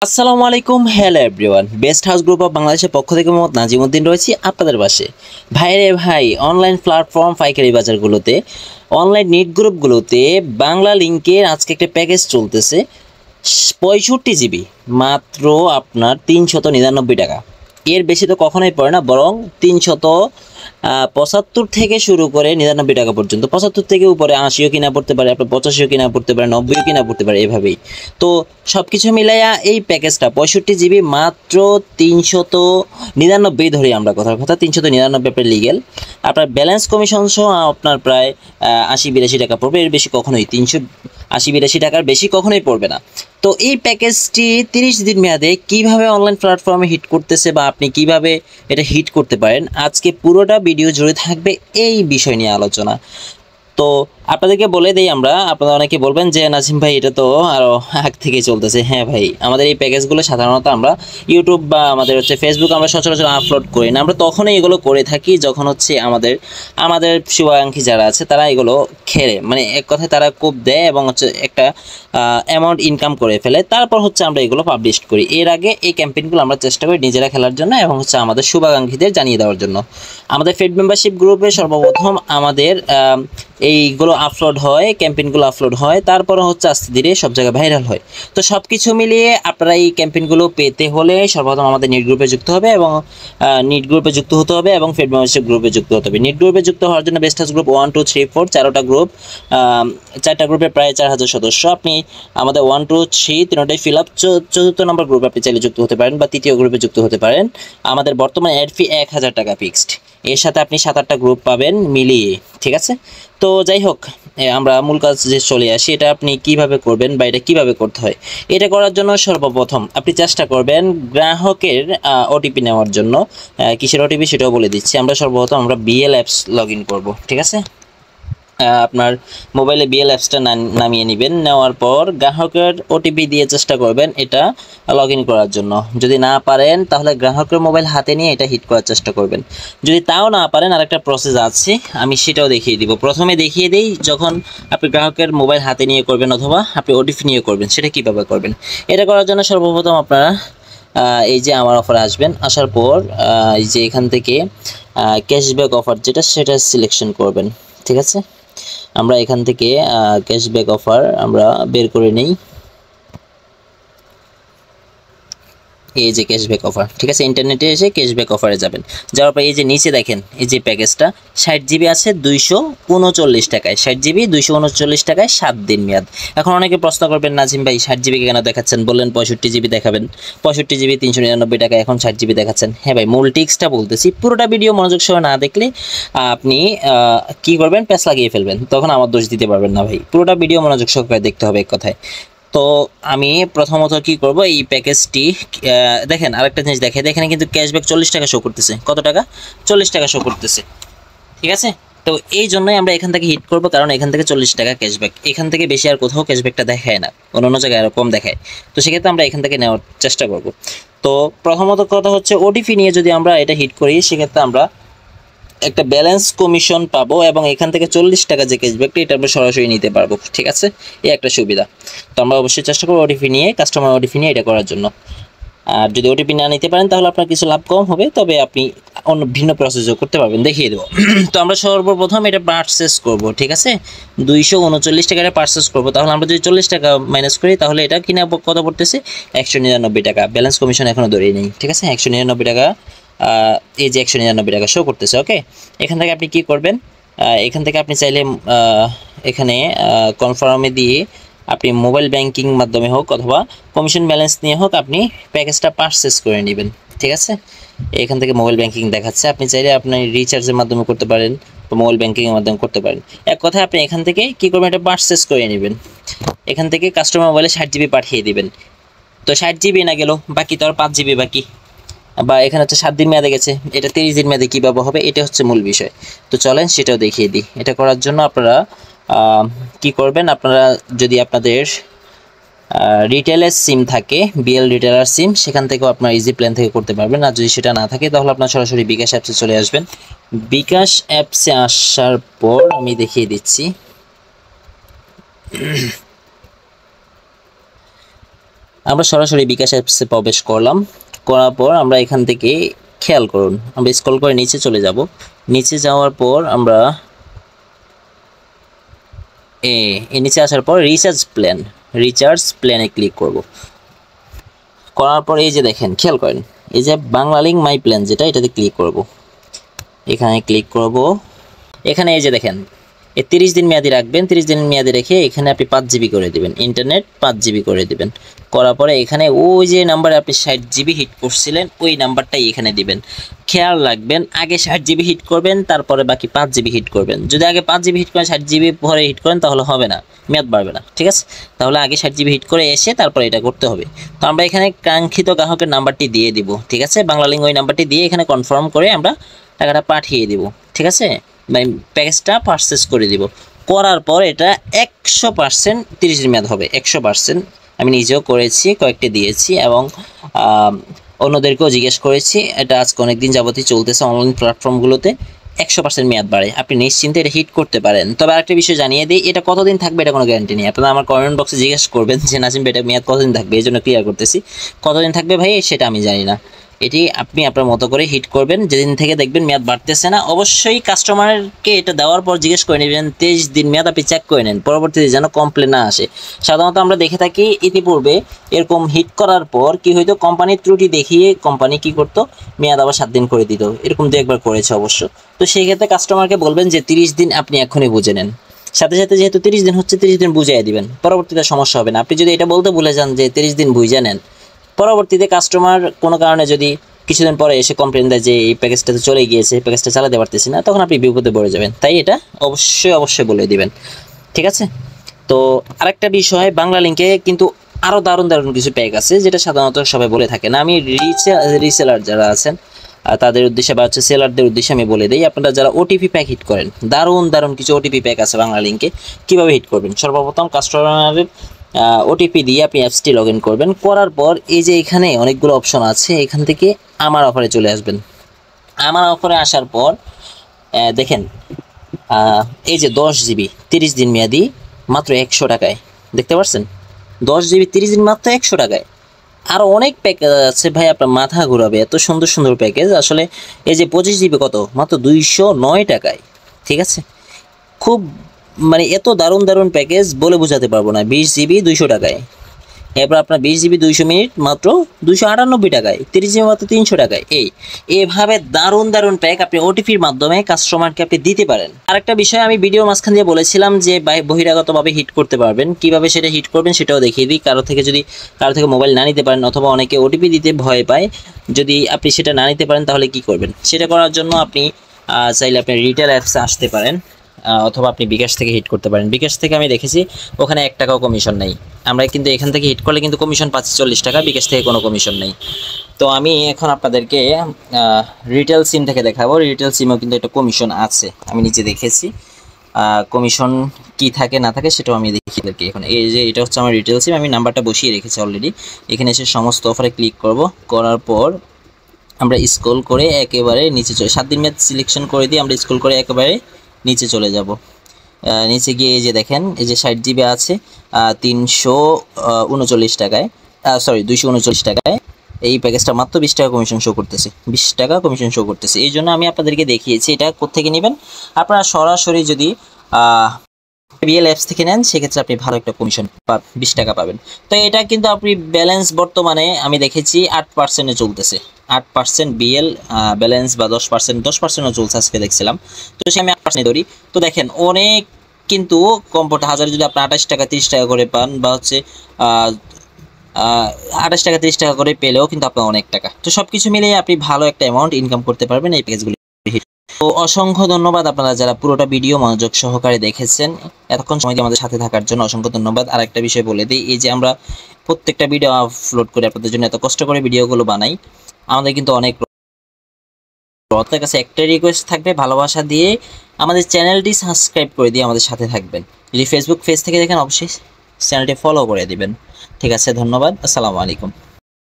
আসসালামু আলাইকুম, hello everyone. Best house group of বাংলাদেশের পক্ষ থেকে মোহাম্মদ নাজিমুদ্দিন রয়েছি আপনাদের পাশে। ভাইরে ভাই, অনলাইন প্ল্যাটফর্ম পাইকারি বাজারগুলোতে, অনলাইন নিট গ্রুপগুলোতে বাংলা লিঙ্কের আজকে একটা প্যাকেজ চলতেছে 65 জিবি, মাত্র আপনার 399 টাকা। এর বেশি তো কখনোই পড়ে না, বরং 375 থেকে শুরু করে 99 টাকা পর্যন্ত। 75 থেকে উপরে 80ও কিনা পড়তে পারে, আপনার 85ও কিনা পড়তে পারে, 90ও কিনা পড়তে পারে, এভাবেই। তো সব কিছু মিলাইয়া এই প্যাকেজটা 65 জিবি মাত্র 399 ধরি আমরা, কথার কথা 399 আপনার লিগেল। আপনার ব্যালেন্স কমিশন সহ আপনার প্রায় 80-82 টাকা পড়বে। এর বেশি কখনোই 380-82 টাকার বেশি কখনোই পড়বে না। তো এই প্যাকেজটি 30 দিন মেয়াদে কিভাবে অনলাইন প্ল্যাটফর্মে হিট করতেছে বা আপনি কিভাবে এটা হিট করতে পারেন, আজকে পুরোটা ভিডিও জুড়ে থাকবে এই বিষয় নিয়ে আলোচনা। তো আপনাদেরকে বলে দেই আমরা, আপনারা অনেকে বলবেন যে নাজিম ভাই এটা তো আরও আগ থেকে চলতেছে। হ্যাঁ ভাই, আমাদের এই প্যাকেজগুলো সাধারণত আমরা ইউটিউব বা আমাদের ফেসবুক আমরা সচরাচর আপলোড করি না। আমরা তখনই এগুলো করে থাকি যখন আমাদের আমাদের শুভাকাঙ্ক্ষী যারা আছে তারা এগুলো খেলে, মানে এক কথায় তারা কোপ দেয় এবং একটা অ্যামাউন্ট ইনকাম করে ফেলে, তারপর আমরা এগুলো পাবলিশ করি। এর আগে এই ক্যাম্পেইনগুলো আমরা চেষ্টা করি নিজেরা খেলার জন্য এবং আমাদের শুভাকাঙ্ক্ষীদের জানিয়ে দেওয়ার জন্য। আমাদের ফেড মেম্বারশিপ গ্রুপে সর্বপ্রথম আমাদের এইগুলো আপলোড হয়, ক্যাম্পেইনগুলো আপলোড হয়, তারপরে আস্তে ধীরে সব জায়গায় ভাইরাল হয়। তো সব কিছু মিলিয়ে আপনারা এই ক্যাম্পেইনগুলো পেতে হলে সর্বপ্রথম আমাদের নিট গ্রুপে যুক্ত হবে এবং নিট গ্রুপে যুক্ত হতে হবে এবং ফেড মেম্বারশিপ গ্রুপে যুক্ত হতে হবে। নিট গ্রুপে যুক্ত হওয়ার জন্য বেস্ট হাউস গ্রুপ 1 2 3 4 চারটা গ্রুপ, 4টা গ্রুপে প্রায় 4000 সদস্য। আপনি আমাদের 1 2 3 তিনটাই ফিল আপ। চতুর্থ নম্বর গ্রুপে আপনি চাইলে যুক্ত হতে পারেন বা তৃতীয় গ্রুপে যুক্ত হতে পারেন। আমাদের বর্তমান অ্যাড ফি 1000 টাকা ফিক্সড। এর সাথে আপনি 7-8টা গ্রুপ পাবেন মিলিয়ে, ঠিক আছে? তো যাই হোক, আমরা মূল কাজ যে চলে আসি, এটা আপনি কিভাবে করবেন বা এটা কিভাবে করতে হয়। এটা করার জন্য সর্বপ্রথম আপনি চেষ্টা করবেন গ্রাহকের ওটিপি নেওয়ার জন্য। কিসের ওটিপি সেটাও বলে দিচ্ছি। সর্বপ্রথম আমরা বিএল অ্যাপস লগ ইন করবো, ঠিক আছে? আপনার মোবাইলে বিএল অ্যাপসটা নামিয়ে নেবেন। নেওয়ার পর গ্রাহকের ওটিপি দিয়ে চেষ্টা করবেন এটা লগ ইন করার জন্য। যদি না পারেন তাহলে গ্রাহকের মোবাইল হাতে নিয়ে এটা হিট করার চেষ্টা করবেন। যদি তাও না পারেন, আরেকটা প্রসেস আছে, আমি সেটাও দেখিয়ে দিব। প্রথমে দেখিয়ে দিই, যখন আপনি গ্রাহকের মোবাইল হাতে নিয়ে করবেন অথবা আপনি ওটিপি নিয়ে করবেন, সেটা কীভাবে করবেন। এটা করার জন্য সর্বপ্রথম আপনারা এই যে আমার অফারে আসবেন। আসার পর এই যে এখান থেকে ক্যাশব্যাক অফার যেটা, সেটা সিলেকশন করবেন, ঠিক আছে? আমরা এখান থেকে ক্যাশব্যাক অফার আমরা বের করে নেই। এই যে ক্যাশব্যাক অফার, ঠিক আছে? ইন্টারনেটে এসে ক্যাশব্যাক অফারে যাবেন। যাওয়ার পর এই যে নিচে দেখেন, এই যে প্যাকেজটা 60 জিবি আছে 239 টাকায়। 60 জিবি 239 টাকায় 7 দিন মেয়াদ। এখন অনেকে প্রশ্ন করবেন, নাজিম ভাই 60 জিবি কেন দেখাচ্ছেন? বললেন 65 জিবি দেখাবেন, 65 জিবি 399 টাকা, এখন 60 জিবি দেখাচ্ছেন। হ্যাঁ ভাই, মূল টিক্সটা বলতেছি, পুরোটা ভিডিও মনোযোগ সহ না দেখলে আপনি কি করবেন, প্যাচ লাগিয়ে ফেলবেন, তখন আমার দোষ দিতে পারবেন না ভাই। পুরোটা ভিডিও মনোযোগ সহকারে দেখতে হবে এক কথায়। তো আমি প্রথমত কি করব, এই প্যাকেজটি দেখেন, আরেকটা জিনিস দেখে, এখানে কিন্তু ক্যাশব্যাক 40 টাকা শো করতেছে। কত টাকা? 40 টাকা শো করতেছে, ঠিক আছে? তো এই জন্যই আমরা এখান থেকে হিট করব, কারণ এখান থেকে 40 টাকা ক্যাশব্যাক, এখান থেকে বেশি আর কোথাও ক্যাশব্যাকটা দেখায় না, অন্য জায়গায় আরও কম দেখায়। তো সেক্ষেত্রে আমরা এখান থেকে নেওয়ার চেষ্টা করব। তো প্রথমত কথা ওটিপি নিয়ে যদি আমরা এটা হিট করি, সেক্ষেত্রে আমরা একটা ব্যালেন্স কমিশন পাবো এবং এখান থেকে 40 টাকা যে ক্যাশব্যাকটা, এটা আমরা সরাসরি নিতে পারবো, ঠিক আছে? এই একটা সুবিধা। তো আমরা অবশ্যই চেষ্টা করবো ওটিপি নিয়ে, কাস্টমার ওটিপি নিয়ে এটা করার জন্য। আর যদি ওটিপি না নিতে পারেন তাহলে আপনার কিছু লাভ কম হবে, তবে আপনি অন্য ভিন্ন প্রসেসও করতে পারবেন, দেখিয়ে দেবো। তো আমরা সর্বপ্রথম এটা পারচেস করব, ঠিক আছে? 239 টাকা পারচেস করবো। তাহলে আমরা যদি 40 টাকা মাইনাস করি, তাহলে এটা কিনা কত পড়তেছে? 199 টাকা। ব্যালেন্স কমিশন এখনও ধরেই নেই, ঠিক আছে? 199 টাকা, এই যে 199 টাকা শো করতেছে। ওকে, এখান থেকে আপনি কি করবেন, এখান থেকে আপনি চাইলে এখানে কনফার্মে দিয়ে আপনি মোবাইল ব্যাংকিং মাধ্যমে হোক অথবা কমিশন ব্যালেন্স নিয়ে হোক আপনি প্যাকেজটা পারচেস করে নেবেন, ঠিক আছে? এখান থেকে মোবাইল ব্যাংকিং দেখাচ্ছে, আপনি চাইলে আপনি রিচার্জের মাধ্যমে করতে পারেন বা মোবাইল ব্যাংকিংয়ের মাধ্যমে করতে পারেন। এক কথায় আপনি এখান থেকে কী করবেন, এটা পারচেস করে নেবেন। এখান থেকে কাস্টমার মোবাইলে 60 জিবি পাঠিয়ে দিবেন। তো 60 জিবি না গেল, বাকি তো আর 5 জিবি বাকি, বা এখানে 7 দিন মেয়াদে গেছে, এটা 30 দিন মেয়াদে কীভাবে হবে, এটা মূল বিষয়। তো চলেন সেটাও দেখিয়ে দিই। এটা করার জন্য আপনারা কি করবেন, আপনারা যদি আপনাদের রিটেলের সিম থাকে, বিএল রিটেলার সিম, সেখান থেকেও আপনার ইজি প্ল্যান থেকে করতে পারবেন। আর যদি সেটা না থাকে তাহলে আপনার সরাসরি বিকাশ অ্যাপসে চলে আসবেন। বিকাশ অ্যাপসে আসার পর আমি দেখিয়ে দিচ্ছি। আমরা সরাসরি বিকাশ অ্যাপসে প্রবেশ করলাম, করার পর আমরা এখান থেকে খেয়াল করুন আমরা স্ক্রল করে নিচে চলে যাব। নিচে যাওয়ার পর আমরা নিচে আসার পর রিচার্জ প্ল্যানে ক্লিক করব। করার পর এই যে দেখেন, খেয়াল করেন এই যে বাংলালিংক মাই প্ল্যান যেটা, এটাতে ক্লিক করব। এখানে ক্লিক করব। এখানে এই যে দেখেন 30 দিন মেয়াদি রাখবেন, 30 দিন মেয়াদি রেখে এখানে আপনি 5 জিবি করে দিবেন, ইন্টারনেট 5 জিবি করে দিবেন। করার পরে এখানে ওই যে নাম্বারে আপনি 60 জিবি হিট করছিলেন ওই নাম্বারটাই এখানে দিবেন। খেয়াল রাখবেন আগে 60 জিবি হিট করবেন, তারপরে বাকি 5 জিবি হিট করবেন। যদি আগে 5 জিবি হিট করেন 60 জিবি পরে হিট করেন তাহলে হবে না, মেয়াদ বাড়বে না, ঠিক আছে? তাহলে আগে 60 জিবি হিট করে এসে তারপরে এটা করতে হবে। তো আমরা এখানে কাঙ্ক্ষিত গ্রাহকের নাম্বারটি দিয়ে দিব, ঠিক আছে? বাংলালিংক ওই নাম্বারটি দিয়ে এখানে কনফার্ম করে আমরা টাকাটা পাঠিয়ে দিব, ঠিক আছে? প্যাকেজটা পারচেস করে দিব। করার পর এটা 100% 30 দিন মেয়াদ হবে, 100%। আমি নিজেও করেছি, কয়েকটি দিয়েছি এবং অন্যদেরকেও জিজ্ঞেস করেছি। এটা আজকে অনেক দিন যাবতই চলতেছে অনলাইন প্ল্যাটফর্মগুলোতে। 100% মেয়াদ বাড়ে, আপনি নিশ্চিন্তে এটা হিট করতে পারেন। তবে আরেকটা বিষয় জানিয়ে দিই, এটা কতদিন থাকবে এটা কোনো গ্যারান্টি নেই। আপনারা আমার কমেন্ট বক্সে জিজ্ঞেস করবেন যে নাজিম ভাই এটা মেয়াদ কতদিন থাকবে, এই জন্য ক্লিয়ার করতেছি। কতদিন থাকবে ভাই সেটা আমি জানি না, এটি আপনি আপনার মতো করে হিট করবেন। যেদিন থেকে দেখবেন মেয়াদ বাড়তেছে না, অবশ্যই কাস্টমারকে এটা দেওয়ার পর জিজ্ঞেস করে নেবেন 23 দিন মেয়াদ আপনি চেক করে নেন, পরবর্তীতে যেন কমপ্লেন না আসে। সাধারণত আমরা দেখে থাকি ইতিপূর্বে এরকম হিট করার পর কি হইতো, কোম্পানির ত্রুটি দেখিয়ে কোম্পানি কি করতো, মেয়াদ আবার 7 দিন করে দিত, এরকম দু একবার করেছে অবশ্য। তো সেই ক্ষেত্রে কাস্টমারকে বলবেন যে 30 দিন আপনি এখনই বুঝে নেন। সাথে সাথে যেহেতু 30 দিন হচ্ছে 30 দিন বুঝিয়ে দিবেন, পরবর্তীতে সমস্যা হবে না। আপনি যদি এটা বলতে ভুলে যান যে 30 দিন বুঝে নেন, পরবর্তীতে কাস্টমার কোনো কারণে যদি কিছুদিন পরে এসে কমপ্লেন দেয় যে এই প্যাকেজটা তো চলে গিয়েছে, প্যাকেজটা চালাতে পারতেছি না, তখন আপনি বিপদে পড়ে যাবেন। তাই এটা অবশ্যই বলে দিবেন, ঠিক আছে? তো আরেকটা বিষয়, বাংলালিংকে কিন্তু আরও দারুণ কিছু প্যাক আছে যেটা সাধারণত সবাই বলে থাকে না। আমি রিসেলার যারা আছেন তাদের উদ্দেশ্যে বা হচ্ছে সেলারদের উদ্দেশ্যে আমি বলে দিই, আপনারা যারা ওটিপি প্যাক হিট করেন, দারুণ কিছু ওটিপি প্যাক আছে বাংলালিংকে। কীভাবে হিট করবেন? সর্বপ্রথম কাস্টমারের ওটিপি দিয়ে আপনি অ্যাপসটি লগ ইন করবেন। করার পর এই যে এখানে অনেকগুলো অপশন আছে, এখান থেকে আমার অফারে চলে আসবেন। আমার অফারে আসার পর দেখেন এই যে 10 জিবি 30 দিন মেয়াদি মাত্র 100 টাকায়, দেখতে পাচ্ছেন? 10 জিবি 30 দিন মাত্র 100 টাকায়। আরও অনেক প্যাকেজ আছে ভাই, আপনার মাথা ঘুরাবে, এত সুন্দর প্যাকেজ। আসলে এই যে 25 জিবি কত, মাত্র 209 টাকায়, ঠিক আছে? খুব মানে এত দারুণ প্যাকেজ বলে বোঝাতে পারবো না। 20 জিবি 200 টাকায়, এরপর আপনার 20 জিবি 200 মিনিট মাত্র 298 টাকায়, 30 জিবি মাত্র 300 টাকায়। এইভাবে দারুণ প্যাক আপনি ওটিপির মাধ্যমে কাস্টমারকে আপনি দিতে পারেন। আরেকটা বিষয় আমি ভিডিওর মাঝখান দিয়ে বলেছিলাম যে বহিরাগতভাবে হিট করতে পারবেন, কিভাবে সেটা হিট করবেন সেটাও দেখিয়ে দিই। কারো থেকে মোবাইল না নিতে পারেন, অথবা অনেকে ওটিপি দিতে ভয় পায়, যদি আপনি সেটা না নিতে পারেন তাহলে কি করবেন? সেটা করার জন্য আপনি চাইলে আপনি রিটেল অ্যাপসে আসতে পারেন, অথবা আপনি বিকাশ থেকে হিট করতে পারেন। বিকাশ থেকে আমি দেখেছি ওখানে 1 টাকাও কমিশন নেই। আমরা কিন্তু এখান থেকে হিট করলে কিন্তু কমিশন পাচ্ছি 40 টাকা, বিকাশ থেকে কোনো কমিশন নেই। তো আমি এখন আপনাদেরকে রিটেল সিম থেকে দেখাবো। রিটেল সিমেও কিন্তু একটা কমিশন আছে, আমি নিচে দেখেছি। কমিশন কি থাকে না থাকে সেটাও আমি দেখিয়ে দেখি। এখন এই যে এটা হচ্ছে আমার রিটেল সিম, আমি নাম্বারটা বসিয়ে রেখেছি অলরেডি। এখানে এসে সমস্ত অফারে ক্লিক করব। করার পর আমরা স্ক্রল করে একেবারে নিচে 7 দিন মেয়াদ সিলেকশন করে দিয়ে আমরা স্ক্রল করে একেবারে নিচে চলে যাব। নিচে গিয়ে এই যে দেখেন এই যে 60 জিবি আছে 339 টাকায়, 239 টাকায়। এই প্যাকেজটা মাত্র 20 টাকা কমিশন শো করতেছে, 20 টাকা কমিশন শো করতেছে। এই জন্য আমি আপনাদেরকে দেখিয়েছি এটা কোত্থেকে নেবেন। আপনারা সরাসরি যদি বিএল অ্যাপস থেকে নেন সেক্ষেত্রে আপনি ভালো একটা কমিশন 20 টাকা পাবেন। তো এটা কিন্তু আপনি ব্যালেন্স বর্তমানে আমি দেখেছি 8%-এ চলতেছে, 8% বিএল ব্যালেন্স, বা 10%ও চলছে আজকে দেখছিলাম। তো সে আমি 8% ধরি। তো দেখেন অনেক কিন্তু কমপক্ষে 1000 যদি আপনি 28 টাকা 30 টাকা করে পান, বা হচ্ছে 28 টাকা 30 টাকা করে পেলেও কিন্তু আপনার অনেক টাকা। তো সব কিছু মিলিয়ে আপনি ভালো একটা অ্যামাউন্ট ইনকাম করতে পারবেন এই প্যাকেজগুলি। তো অসংখ্য ধন্যবাদ আপনারা যারা পুরোটা ভিডিও মনোযোগ সহকারে দেখেছেন, এতক্ষণ সময় দিয়ে আমাদের সাথে থাকার জন্য অসংখ্য ধন্যবাদ। আরেকটা বিষয় বলে দিই, এই যে আমরা প্রত্যেকটা ভিডিও আপলোড করে আপনাদের জন্য এত কষ্ট করে ভিডিওগুলো বানাই, আমাদের কিন্তু অনেক আপনার কাছে একটাই রিকোয়েস্ট থাকবে, ভালোবাসা দিয়ে আমাদের চ্যানেলটি সাবস্ক্রাইব করে দিয়ে আমাদের সাথে থাকবেন। যদি ফেসবুক পেজ থেকে দেখেন অবশ্যই চ্যানেলটি ফলো করে দিবেন। ঠিক আছে, ধন্যবাদ, আসসালামু আলাইকুম।